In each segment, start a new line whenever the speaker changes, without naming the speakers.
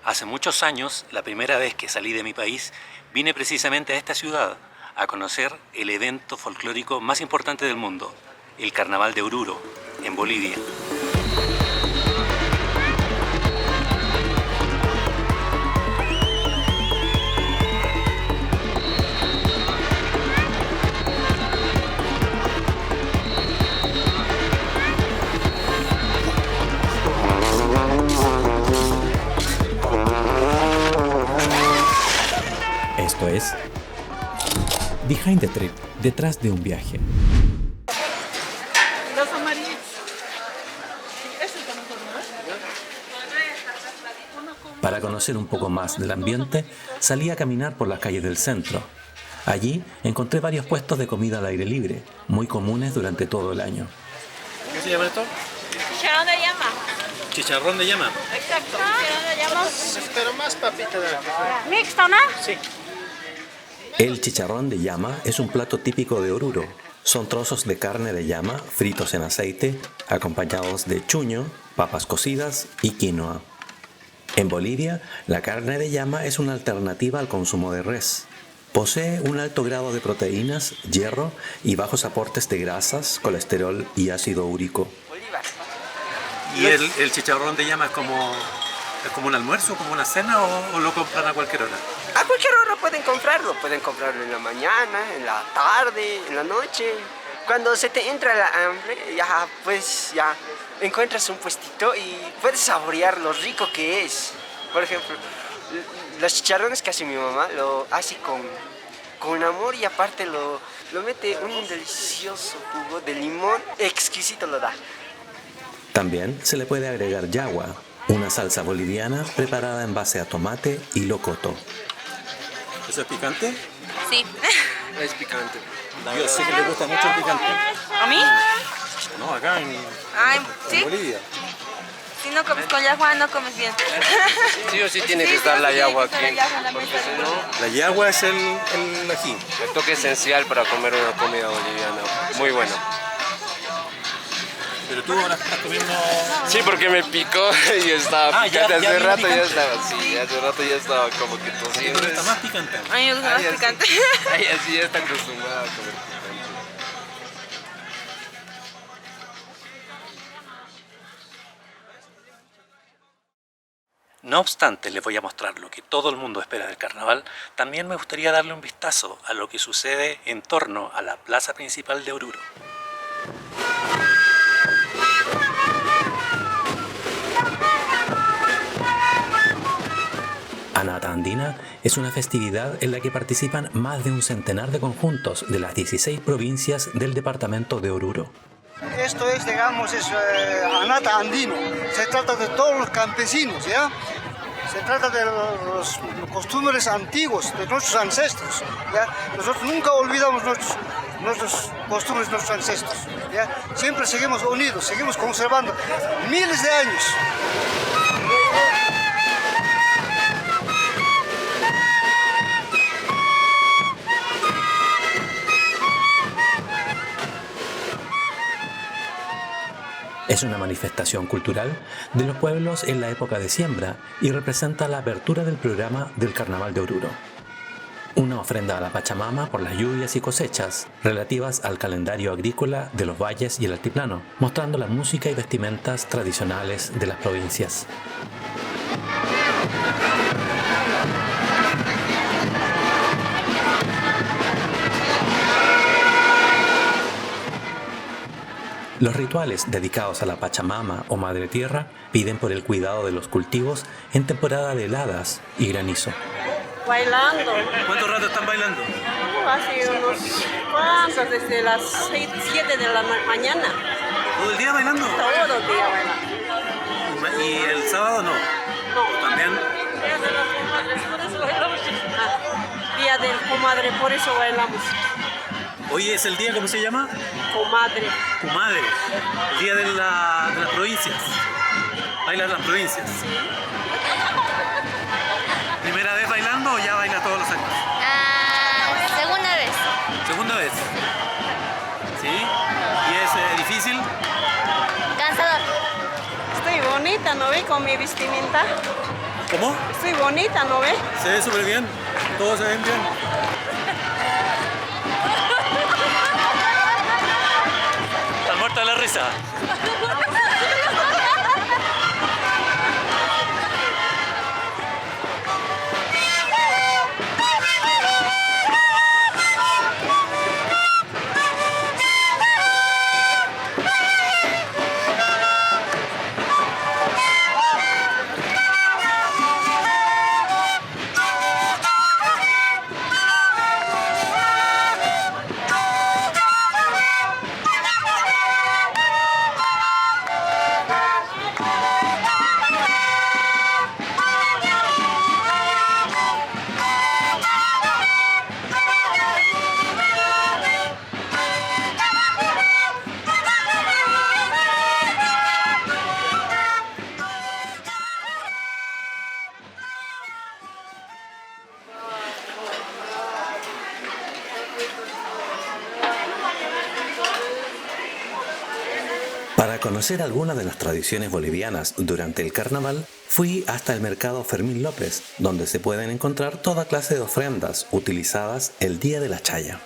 Hace muchos años, la primera vez que salí de mi país, vine precisamente a esta ciudad a conocer el evento folclórico más importante del mundo, el Carnaval de Oruro, en Bolivia.
Esto es Behind the Trip, detrás de un viaje.
Los amarillos.
Para conocer un poco más del ambiente, salí a caminar por las calles del centro. Allí encontré varios puestos de comida al aire libre, muy comunes durante todo el año.
¿Qué se llama esto?
Chicharrón de llama.
Chicharrón de llama.
Exacto. Chicharrón de llama.
Pero más papita de la que
Mixto, ¿no?
Sí.
El chicharrón de llama es un plato típico de Oruro. Son trozos de carne de llama fritos en aceite, acompañados de chuño, papas cocidas y quinoa. En Bolivia, la carne de llama es una alternativa al consumo de res. Posee un alto grado de proteínas, hierro y bajos aportes de grasas, colesterol y ácido úrico.
¿Y el chicharrón de llama es como un almuerzo, como una cena o lo compran a cualquier hora?
A cualquier hora pueden comprarlo en la mañana, en la tarde, en la noche. Cuando se te entra la hambre, ya encuentras un puestito y puedes saborear lo rico que es. Por ejemplo, los chicharrones que hace mi mamá lo hace con amor y aparte lo mete un delicioso jugo de limón, exquisito lo da.
También se le puede agregar yagua, una salsa boliviana preparada en base a tomate y locoto.
¿Eso es picante?
Sí.
Es picante.
Yo sé que le gusta mucho el picante.
¿A mí?
No, acá en
¿Sí?
Bolivia.
Si no comes con yagua, no comes bien.
Sí o sí tiene que estar la yagua aquí.
Porque
Si no,
La yagua es el ají.
el toque esencial para comer una comida boliviana. Muy bueno.
Pero tú ahora estás comiendo...
Sí, porque me picó y estaba picante.
ya
Hace rato
picante.
ya estaba, sí, hace rato ya estaba como que tosiendo.
Está más picante.
A mí me gusta más picante.
Ay, así ya está acostumbrada a comer picante.
No obstante, les voy a mostrar lo que todo el mundo espera del carnaval. También me gustaría darle un vistazo a lo que sucede en torno a la plaza principal de Oruro.
Anata Andina es una festividad en la que participan más de un centenar de conjuntos de las 16 provincias del departamento de Oruro.
Esto es, digamos, Anata Andino. Se trata de todos los campesinos, ¿ya? Se trata de los costumbres antiguos de nuestros ancestros, ¿ya? Nosotros nunca olvidamos nuestros costumbres, nuestros ancestros, ¿ya? Siempre seguimos unidos, seguimos conservando miles de años.
Es una manifestación cultural de los pueblos en la época de siembra y representa la apertura del programa del Carnaval de Oruro. Una ofrenda a la Pachamama por las lluvias y cosechas relativas al calendario agrícola de los valles y el altiplano, mostrando la música y vestimentas tradicionales de las provincias. Los rituales dedicados a la Pachamama o Madre Tierra piden por el cuidado de los cultivos en temporada de heladas y granizo.
Bailando.
¿Cuánto rato están bailando?
Hace unos cuantos, desde las 7 de la mañana.
¿Todo el día bailando?
Todo el día bailando.
¿Y el sábado no?
No.
¿También?
Día de las comadres, por eso bailamos. Día del comadre, por eso bailamos.
Hoy es el día, ¿cómo se llama?
Comadre.
Comadre. El día de las provincias. Bailan las provincias. ¿Primera vez bailando o ya baila todos los años?
Segunda vez.
¿Segunda vez? ¿Sí? ¿Y es difícil?
Cansador.
Estoy bonita, ¿no ve? Con mi vestimenta.
¿Cómo?
Estoy bonita, ¿no ves?
Se ve súper bien. Todos se ven bien. Están muertos de la risa.
Para conocer algunas de las tradiciones bolivianas durante el carnaval, fui hasta el mercado Fermín López, donde se pueden encontrar toda clase de ofrendas utilizadas el día de la chaya.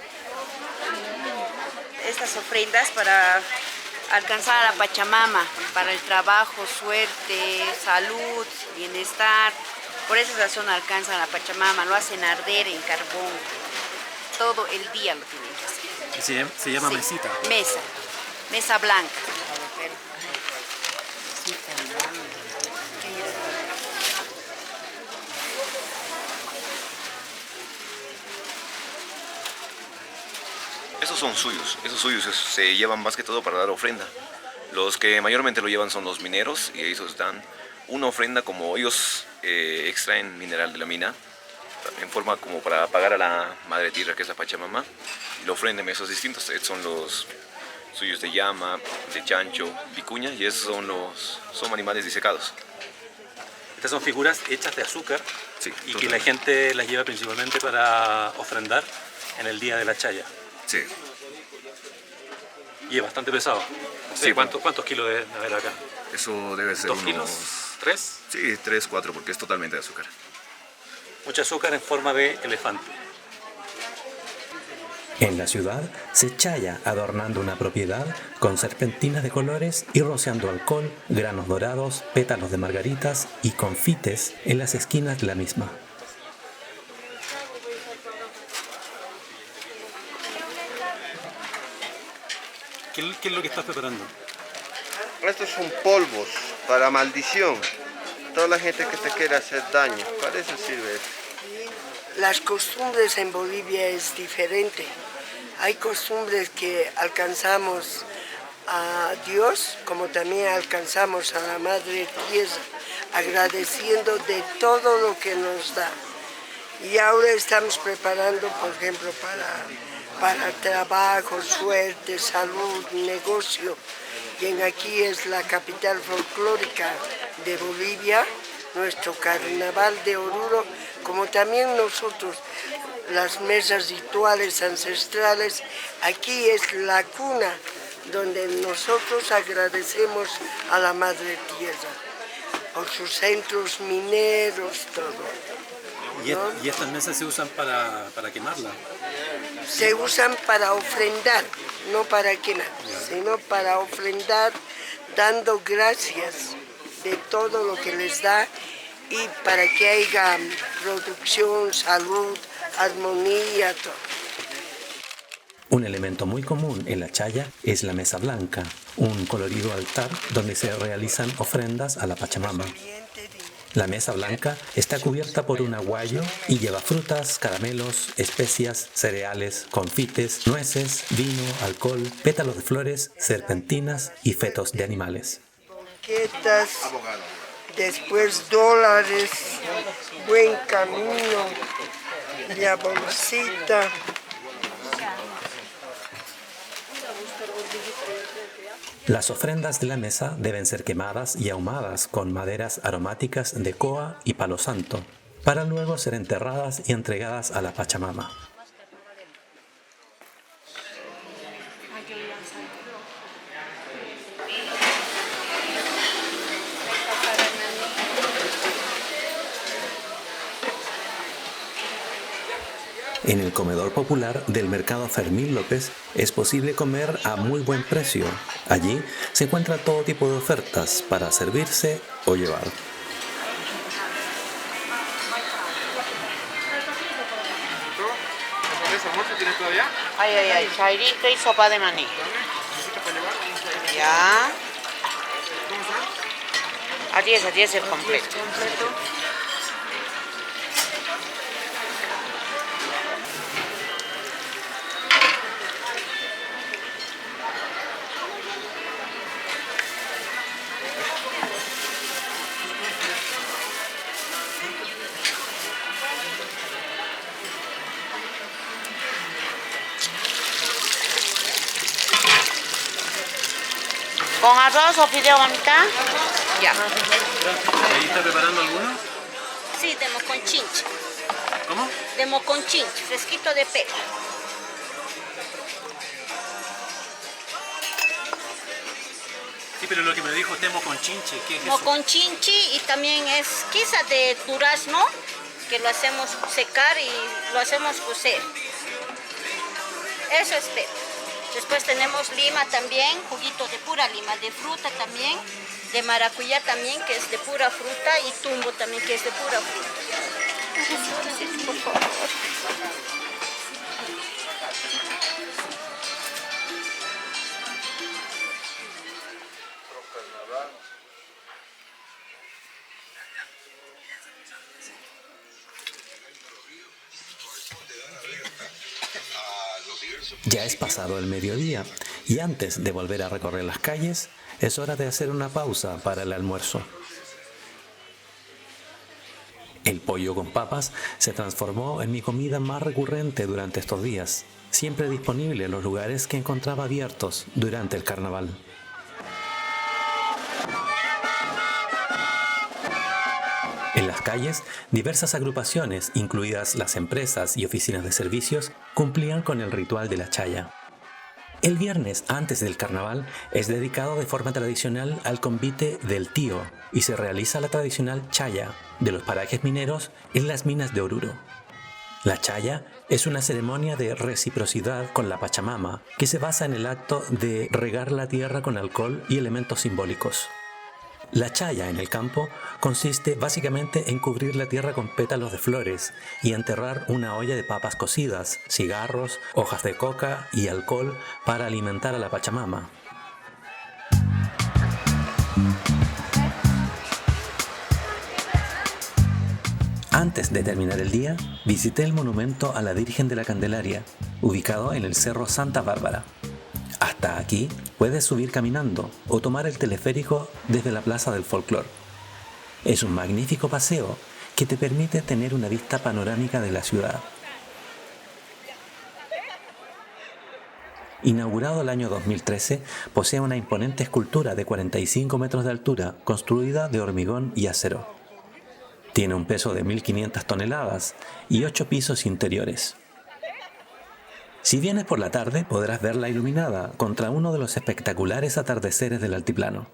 Estas ofrendas para alcanzar a la Pachamama, para el trabajo, suerte, salud, bienestar. Por esa razón alcanzan a la Pachamama, lo hacen arder en carbón. Todo el día lo tienen que hacer.
Se llama
Sí,
mesita.
Mesa blanca.
esos suyos se llevan más que todo para dar ofrenda. Los que mayormente lo llevan son los mineros y ellos dan una ofrenda como ellos extraen mineral de la mina en forma como para pagar a la madre tierra que es la Pachamama y lo ofrendan esos distintos. Son los suyos de llama, de chancho, vicuña y esos son animales disecados.
Estas son figuras hechas de azúcar
Sí,
y que
totalmente.
la gente las lleva principalmente para ofrendar en el día de la chaya.
Sí.
Y es bastante pesado. No sé,
Sí,
¿cuántos kilos debe haber acá?
Eso debe ser
¿2 kilos? ¿3?
Sí, 3, 4 porque es totalmente de azúcar.
Mucho azúcar en forma de elefante.
En la ciudad se chaya adornando una propiedad con serpentinas de colores y rociando alcohol, granos dorados, pétalos de margaritas y confites en las esquinas de la misma.
¿Qué es lo que estás preparando?
Estos son polvos para maldición. Toda la gente que te quiere hacer daño, para eso sirve esto.
Las costumbres en Bolivia es diferente. Hay costumbres que alcanzamos a Dios, como también alcanzamos a la Madre Tierra, agradeciendo de todo lo que nos da. Y ahora estamos preparando, por ejemplo, para trabajo, suerte, salud, negocio. Y aquí es la capital folclórica de Bolivia, nuestro carnaval de Oruro, como también nosotros, las mesas rituales ancestrales. Aquí es la cuna donde nosotros agradecemos a la Madre Tierra por sus centros mineros, todo.
¿Y estas mesas se usan para quemarla?
Se usan para ofrendar, no para quemar, sino para ofrendar, dando gracias de todo lo que les da y para que haya producción, salud, armonía, todo.
Un elemento muy común en la chaya es la mesa blanca, un colorido altar donde se realizan ofrendas a la Pachamama. La mesa blanca está cubierta por un aguayo y lleva frutas, caramelos, especias, cereales, confites, nueces, vino, alcohol, pétalos de flores, serpentinas y fetos de animales.
Banquetas, después dólares, buen camino, la bolsita.
Las ofrendas de la mesa deben ser quemadas y ahumadas con maderas aromáticas de coa y palo santo, para luego ser enterradas y entregadas a la Pachamama. En el comedor popular del mercado Fermín López es posible comer a muy buen precio. Allí se encuentra todo tipo de ofertas para servirse o llevar.
¿Tienes todavía?
Ay, chairito y sopa de maní. Ya. A 10 el completo. ¿Con arroz o fideo, mamita? Ya.
¿Ahí está preparando alguno?
Sí, de moconchinche.
¿Cómo?
De moconchinche, fresquito de pera.
Sí, pero lo que me dijo usted es moconchinche, ¿qué es eso?
Moconchinche y también es quizá de durazno, que lo hacemos secar y lo hacemos cocer. Eso es pera. Después tenemos lima también, juguito de pura lima, de fruta también, de maracuyá también, que es de pura fruta, y tumbo también, que es de pura fruta. Sí, por favor.
Ya es pasado el mediodía y antes de volver a recorrer las calles, es hora de hacer una pausa para el almuerzo. El pollo con papas se transformó en mi comida más recurrente durante estos días, siempre disponible en los lugares que encontraba abiertos durante el carnaval. En las calles, diversas agrupaciones, incluidas las empresas y oficinas de servicios, cumplían con el ritual de la chaya. El viernes antes del carnaval es dedicado de forma tradicional al convite del tío y se realiza la tradicional chaya de los parajes mineros en las minas de Oruro. La chaya es una ceremonia de reciprocidad con la Pachamama que se basa en el acto de regar la tierra con alcohol y elementos simbólicos. La chaya en el campo consiste básicamente en cubrir la tierra con pétalos de flores y enterrar una olla de papas cocidas, cigarros, hojas de coca y alcohol para alimentar a la Pachamama. Antes de terminar el día, visité el monumento a la Virgen de la Candelaria, ubicado en el Cerro Santa Bárbara. Hasta aquí puedes subir caminando o tomar el teleférico desde la Plaza del Folclor. Es un magnífico paseo que te permite tener una vista panorámica de la ciudad. Inaugurado el año 2013, posee una imponente escultura de 45 metros de altura construida de hormigón y acero. Tiene un peso de 1.500 toneladas y 8 pisos interiores. Si vienes por la tarde, podrás verla iluminada contra uno de los espectaculares atardeceres del altiplano.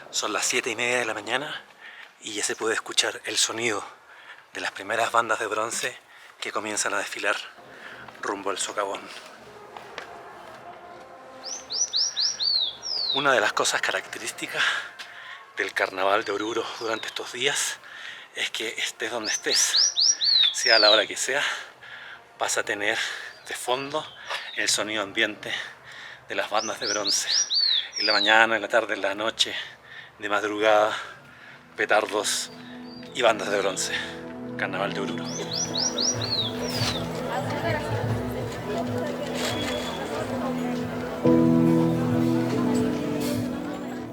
Son las 7:30 de la mañana y ya se puede escuchar el sonido de las primeras bandas de bronce que comienzan a desfilar rumbo al socavón. Una de las cosas características del carnaval de Oruro durante estos días es que estés donde estés, sea a la hora que sea, vas a tener de fondo el sonido ambiente de las bandas de bronce. En la mañana, en la tarde, en la noche, de madrugada, petardos y bandas de bronce. Carnaval de Oruro.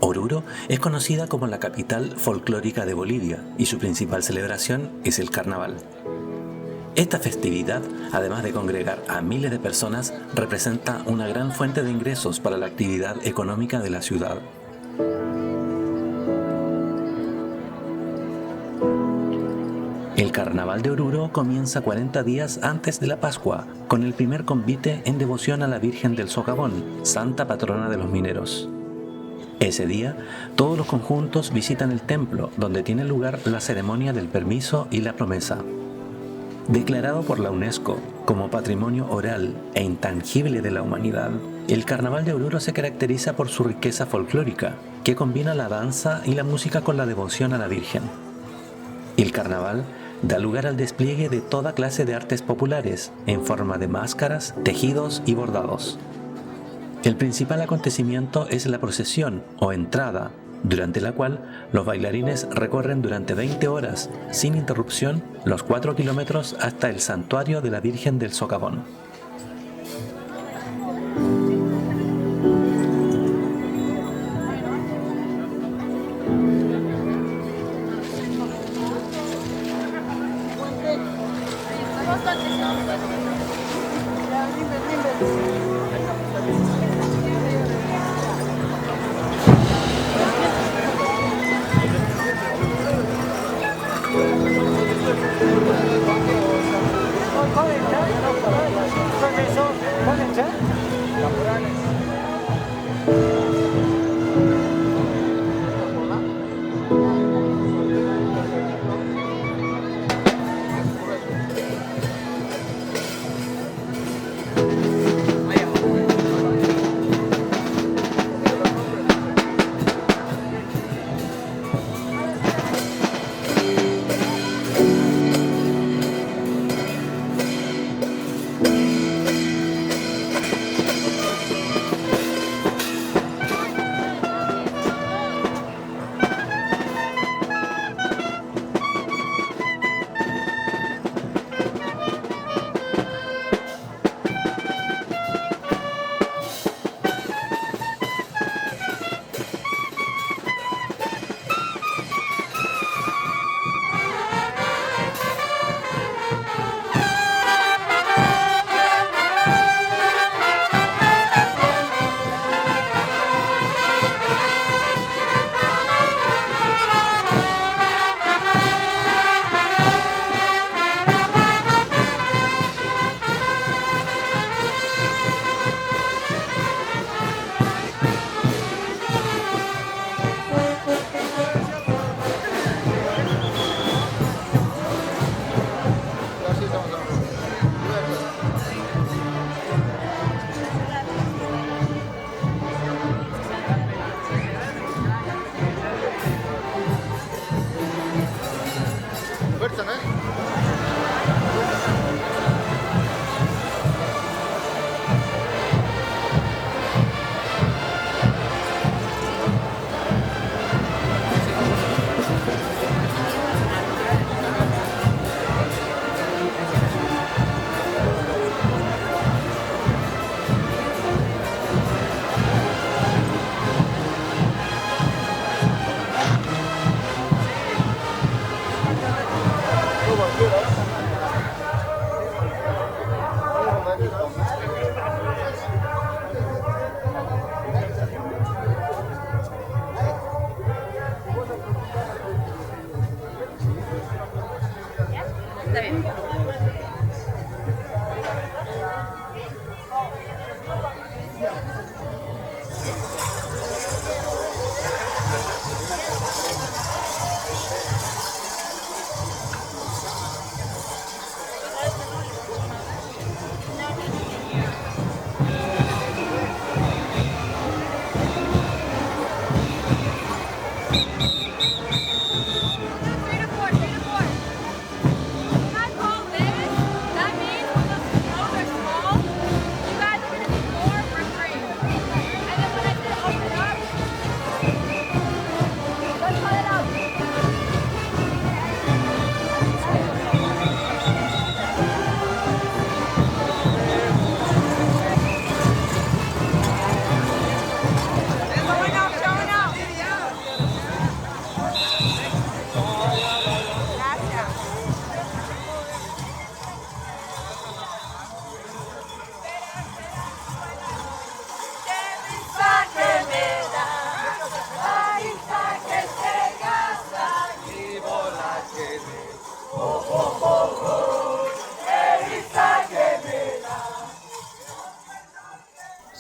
Oruro es conocida como la capital folclórica de Bolivia y su principal celebración es el carnaval. Esta festividad, además de congregar a miles de personas, representa una gran fuente de ingresos para la actividad económica de la ciudad. El Carnaval de Oruro comienza 40 días antes de la Pascua, con el primer convite en devoción a la Virgen del Socavón, santa patrona de los mineros. Ese día, todos los conjuntos visitan el templo, donde tiene lugar la ceremonia del permiso y la promesa. Declarado por la UNESCO como Patrimonio Oral e Intangible de la Humanidad, el Carnaval de Oruro se caracteriza por su riqueza folclórica, que combina la danza y la música con la devoción a la Virgen. El Carnaval da lugar al despliegue de toda clase de artes populares, en forma de máscaras, tejidos y bordados. El principal acontecimiento es la procesión o entrada, durante la cual los bailarines recorren durante 20 horas, sin interrupción, los 4 kilómetros hasta el santuario de la Virgen del Socavón.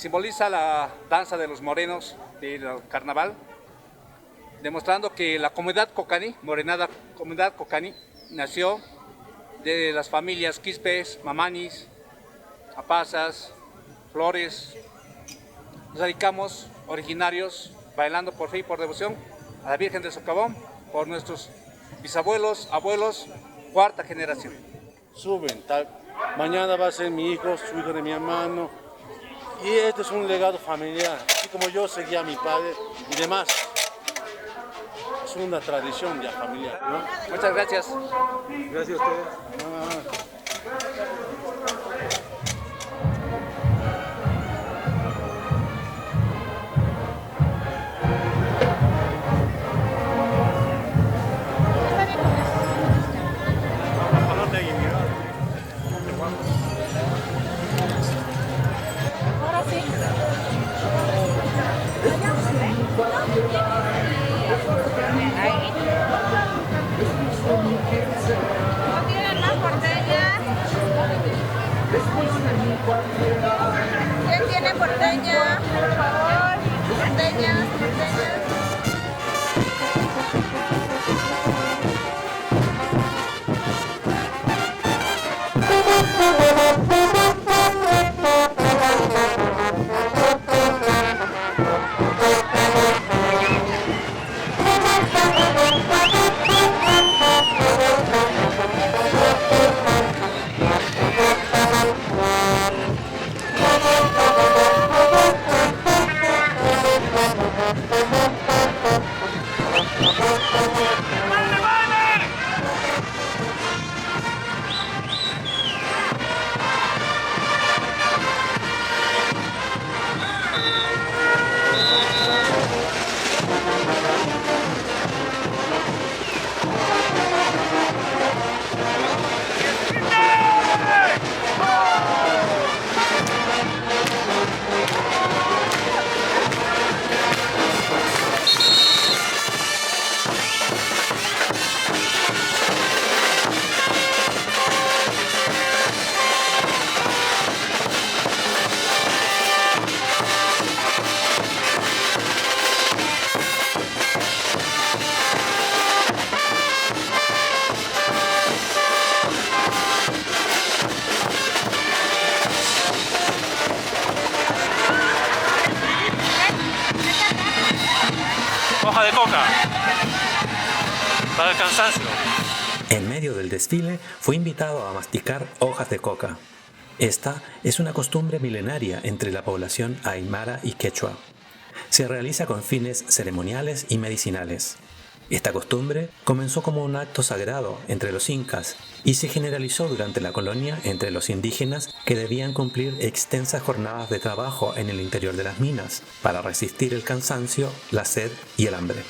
simboliza la danza de los morenos del carnaval, demostrando que la comunidad Cocani, morenada comunidad Cocani, nació de las familias Quispes, Mamanis, Apazas, Flores. Nos dedicamos originarios bailando por fe y por devoción a la Virgen del Socavón por nuestros bisabuelos, abuelos, cuarta generación.
Suben, mañana va a ser mi hijo, su hijo de mi hermano, y este es un legado familiar, así como yo seguía a mi padre y demás. Es una tradición ya familiar, ¿no?
Muchas gracias.
Gracias a ustedes.
¿No tienen más porteñas? ¿Quién tiene porteña? Por favor, porteñas, porteñas.
Hoja de coca para el cansancio.
En medio del desfile fue invitado a masticar hojas de coca. Esta es una costumbre milenaria entre la población aymara y quechua. Se realiza con fines ceremoniales y medicinales. Esta costumbre comenzó como un acto sagrado entre los incas y se generalizó durante la colonia entre los indígenas que debían cumplir extensas jornadas de trabajo en el interior de las minas para resistir el cansancio, la sed y el hambre.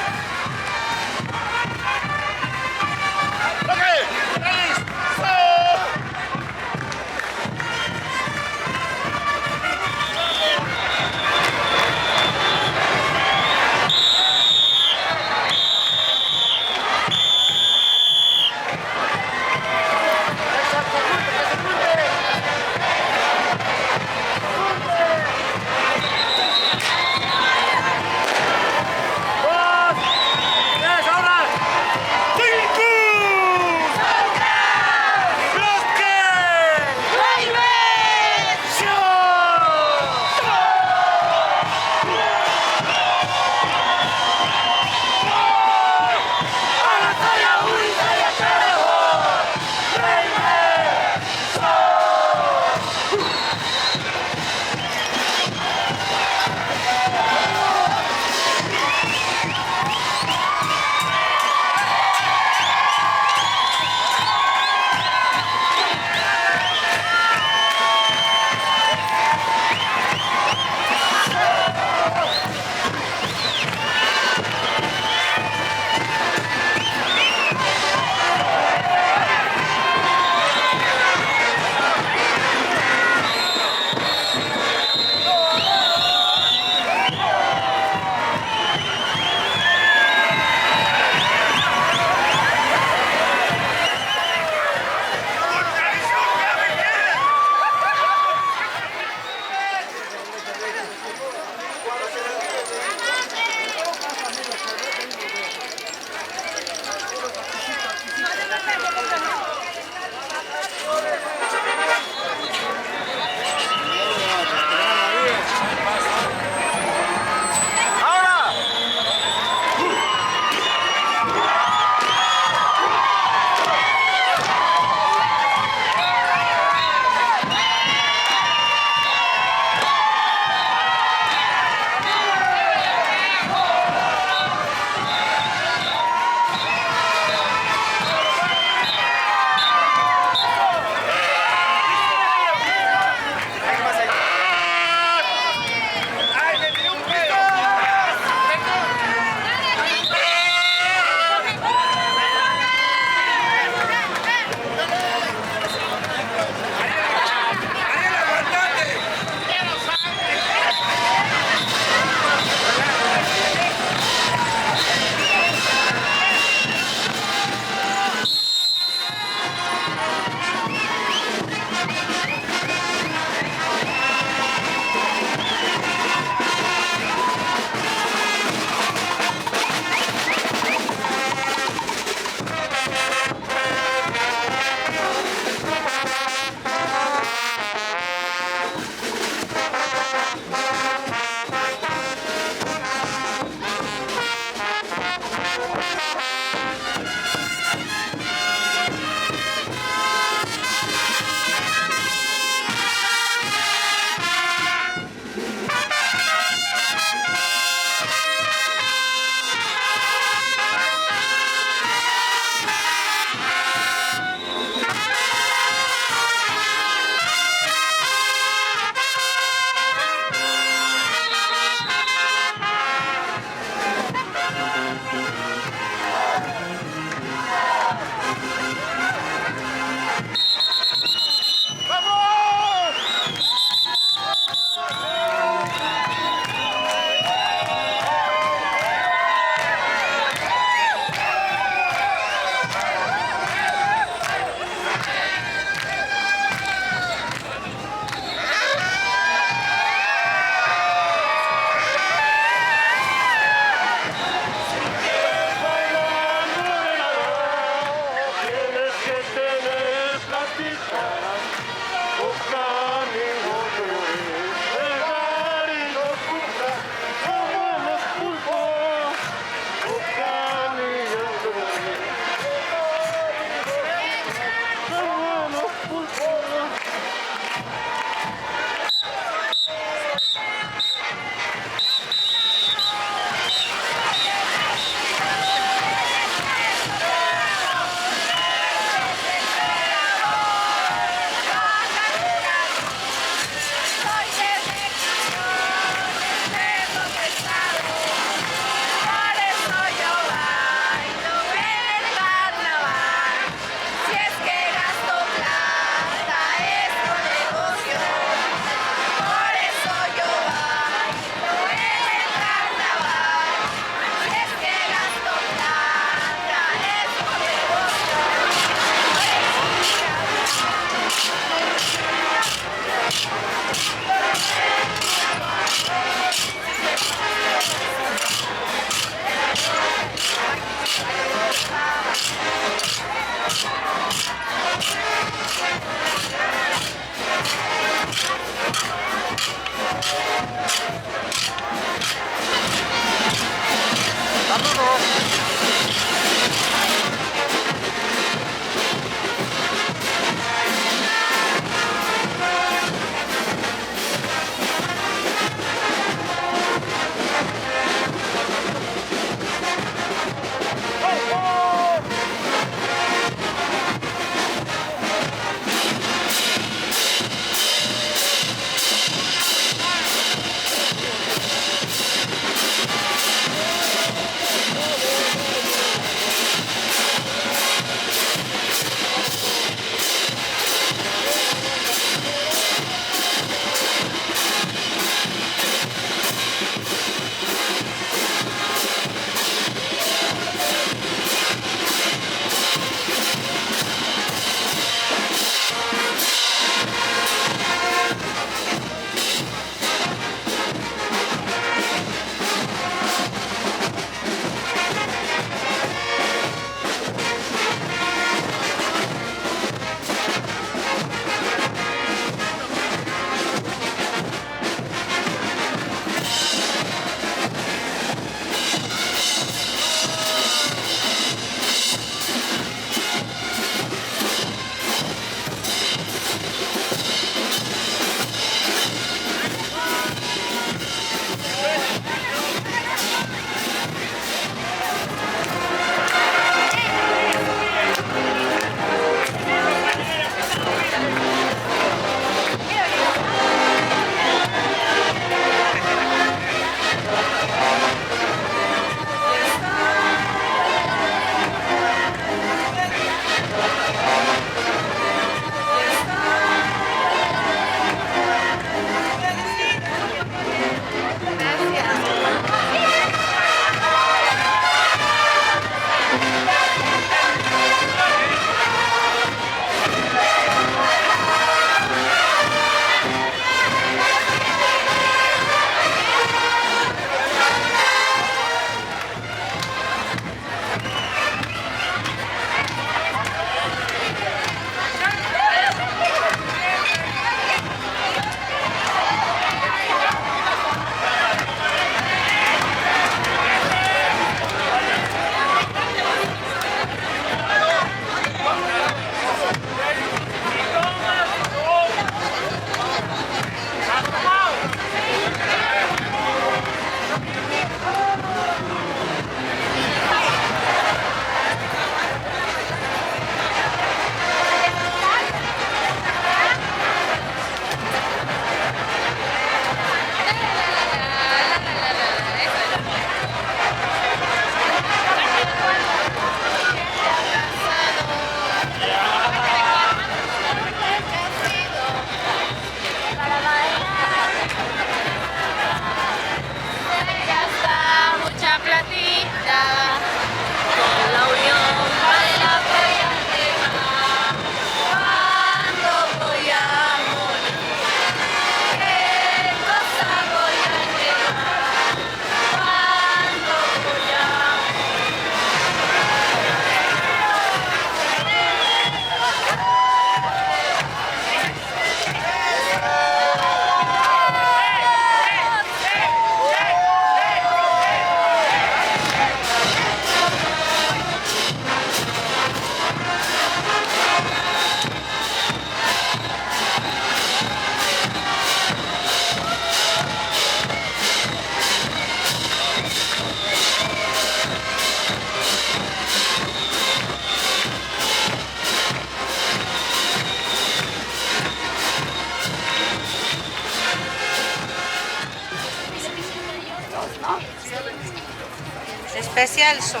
especial son.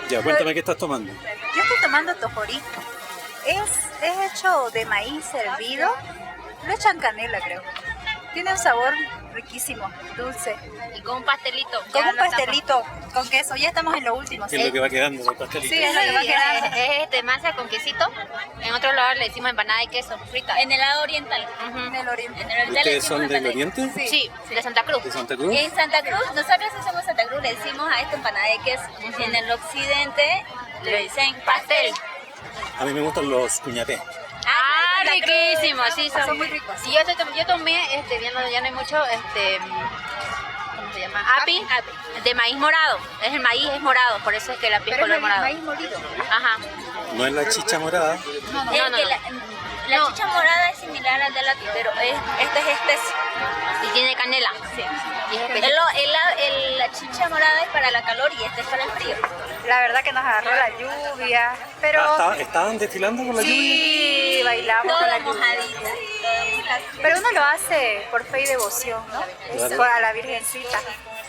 Ya, cuéntame qué estás tomando.
Yo estoy tomando tojorí. Es hecho de maíz hervido. Le echan canela, creo. Tiene un sabor riquísimo, dulce.
Y con un pastelito.
Con un pastelito, con queso. Ya estamos en lo último.
¿Qué es lo que va quedando del pastelito?
Sí, es lo que va quedando.
Es masa con quesito. En otro lado le decimos empanada de queso frita.
En el lado oriental.
En el oriente.
¿Ustedes son del oriente?
Sí, de Santa Cruz.
¿De Santa Cruz?
En Santa Cruz, nosotros somos Santa Cruz, le decimos a esta empanada de queso. En el occidente le dicen pastel.
A mí me gustan los cuñatés.
Ah, riquísimo, sí,
son muy ricos.
Y yo tomé, ya no hay mucho, ¿cómo se llama? Api, de maíz morado. El maíz es morado, por eso es que la piel
Pero
color
es
morado.
maíz molido.
Ajá.
No es la chicha morada.
No.
La chicha morada es similar al de la pero esta es espeso.
Y tiene canela.
Sí.
Y es especial.
La chicha morada es para la calor y esta es para el frío.
La verdad que nos agarró la lluvia, pero...
¿Estaban desfilando con la lluvia?
Sí, bailamos con la lluvia. Pero uno lo hace por fe y devoción, ¿no?
Claro.
Por a la Virgencita.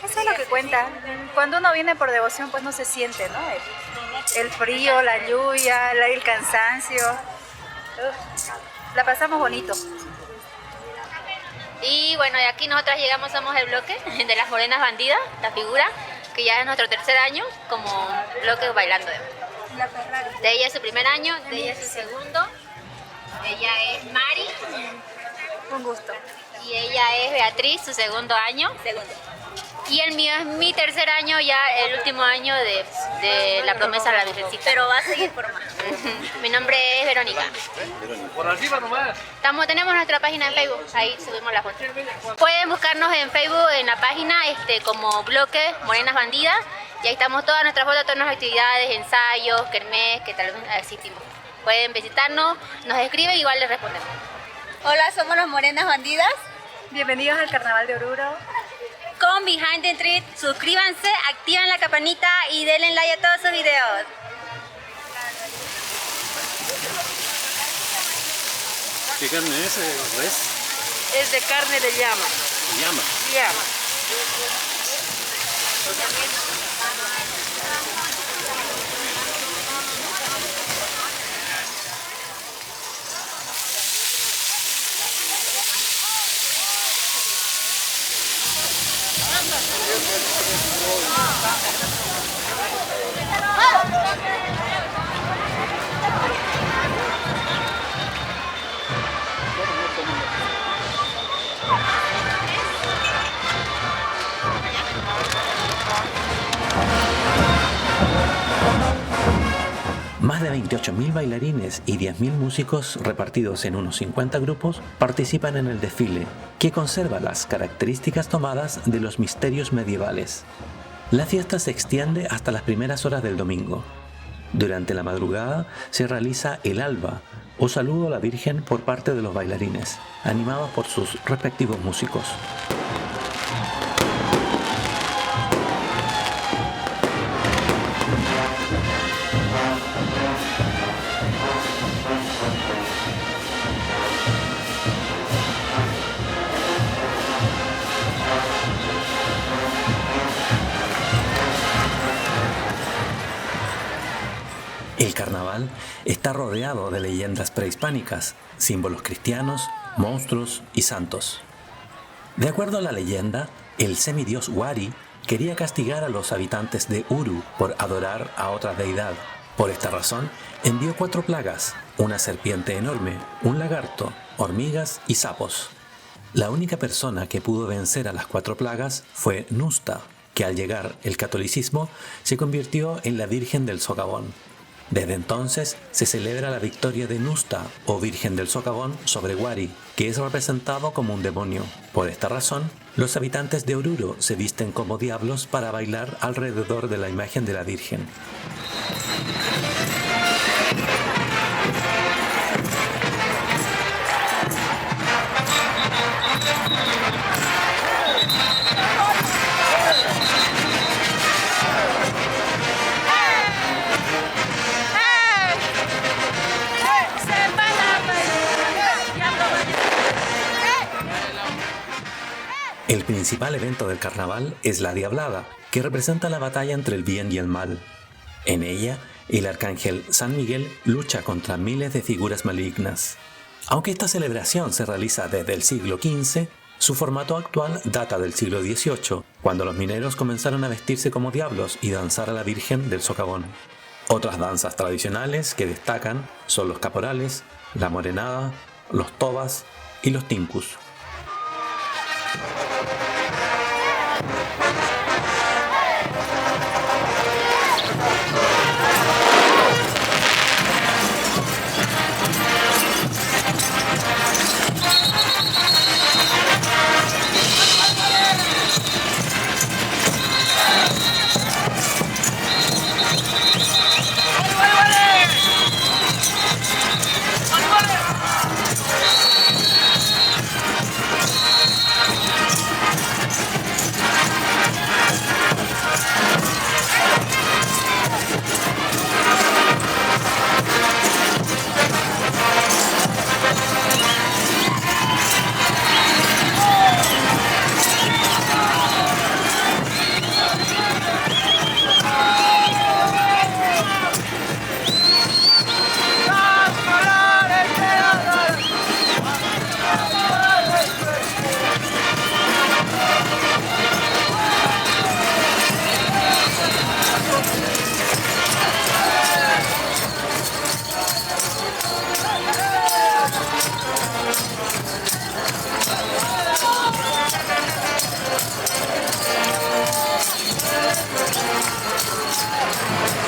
Eso es lo que cuenta. Cuando uno viene por devoción, pues no se siente, ¿no? El frío, la lluvia, el cansancio. La pasamos bonito.
Y bueno, y aquí nosotras llegamos, somos el bloque de las Morenas Bandidas, la figura, que ya es nuestro tercer año como bloque bailando. De ella es su primer año, de ella es su segundo. Ella es Mari.
Un gusto.
Y ella es Beatriz, su segundo año. Y el mío es mi tercer año, ya el último año de la promesa a la Virgencita.
Pero va a seguir por más.
Mi nombre es Verónica.
Por arriba nomás.
Tenemos nuestra página en Facebook, ahí subimos las fotos. Pueden buscarnos en Facebook, en la página como bloque Morenas Bandidas, y ahí estamos todas nuestras fotos, todas nuestras actividades, ensayos, kermés, que tal vez asistimos. Pueden visitarnos, nos escriben y igual les respondemos.
Hola, somos las Morenas Bandidas.
Bienvenidos al Carnaval de Oruro.
Con Behind the Street, suscríbanse, activen la campanita y denle like a todos sus videos.
¿Qué carne es? ¿Res?
Es de carne de llama.
Llama.
Llama.
Más de 28.000 bailarines y 10.000 músicos repartidos en unos 50 grupos participan en el desfile, que conserva las características tomadas de los misterios medievales. La fiesta se extiende hasta las primeras horas del domingo. Durante la madrugada se realiza el alba, o saludo a la Virgen por parte de los bailarines, animados por sus respectivos músicos. El carnaval está rodeado de leyendas prehispánicas, símbolos cristianos, monstruos y santos. De acuerdo a la leyenda, el semidios Wari quería castigar a los habitantes de Uru por adorar a otra deidad. Por esta razón, envió 4 plagas, una serpiente enorme, un lagarto, hormigas y sapos. La única persona que pudo vencer a las 4 plagas fue Nusta, que al llegar el catolicismo se convirtió en la Virgen del Socavón. Desde entonces se celebra la victoria de Nusta, o Virgen del Socavón, sobre Wari, que es representado como un demonio. Por esta razón, los habitantes de Oruro se visten como diablos para bailar alrededor de la imagen de la Virgen. El principal evento del carnaval es la Diablada, que representa la batalla entre el bien y el mal. En ella, el arcángel San Miguel lucha contra miles de figuras malignas. Aunque esta celebración se realiza desde el siglo XV, su formato actual data del siglo XVIII, cuando los mineros comenzaron a vestirse como diablos y danzar a la Virgen del Socavón. Otras danzas tradicionales que destacan son los caporales, la morenada, los tobas y los tincus.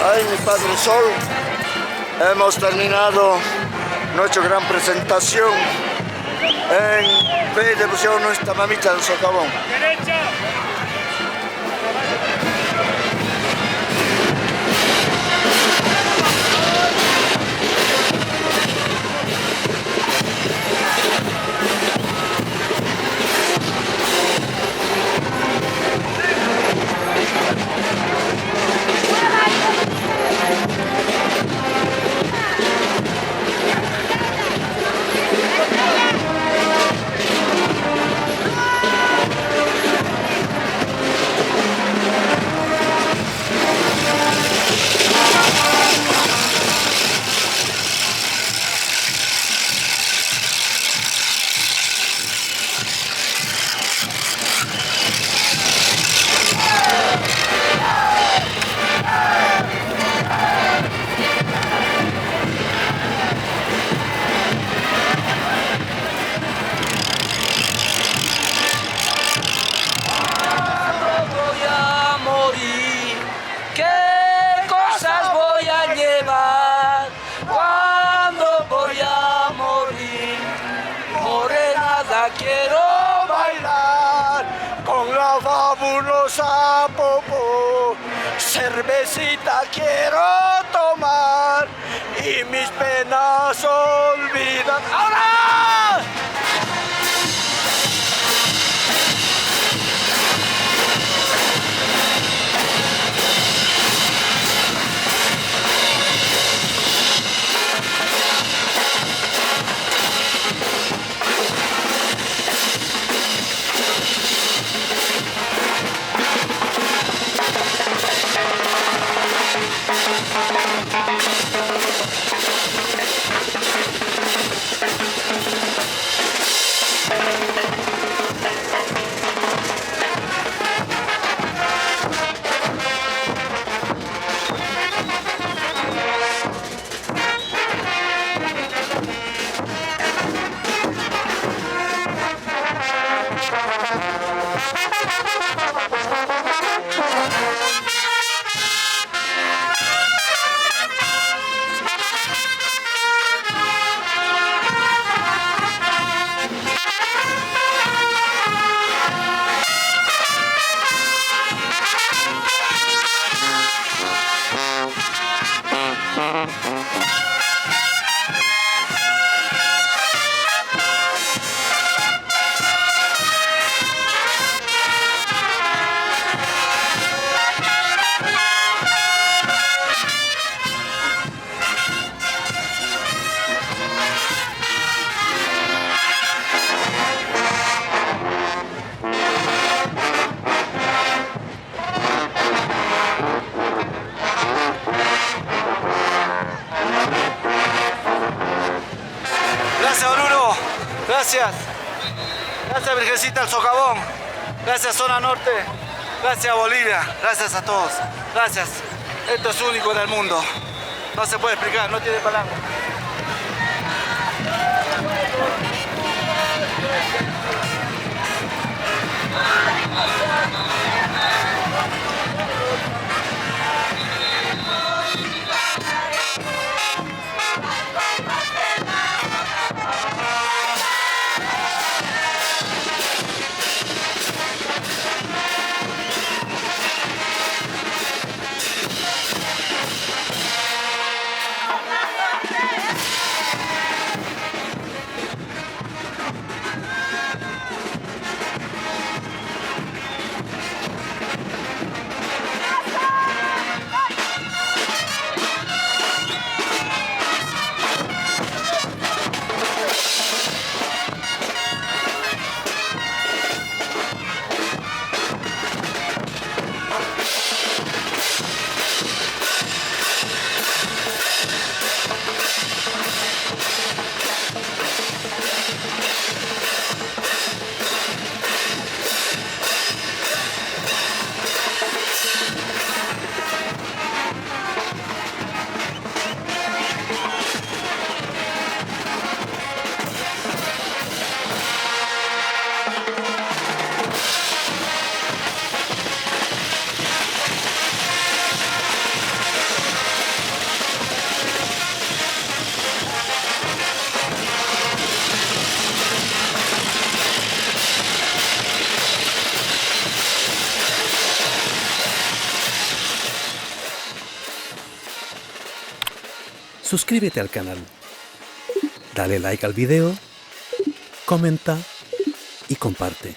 Ay, mi Padre Sol, hemos terminado nuestra gran presentación en fe y devoción a nuestra mamita del Socavón. Quiero bailar con la fabulosa Popó, cervecita quiero tomar y mis penas olvidar. ¡Ahora! Gracias, Oruro. Gracias. Gracias, Virgencita del Socavón. Gracias, Zona Norte. Gracias, Bolivia. Gracias a todos. Gracias. Esto es único en el mundo. No se puede explicar, no tiene palabras.
Suscríbete al canal, dale like al video, comenta y comparte.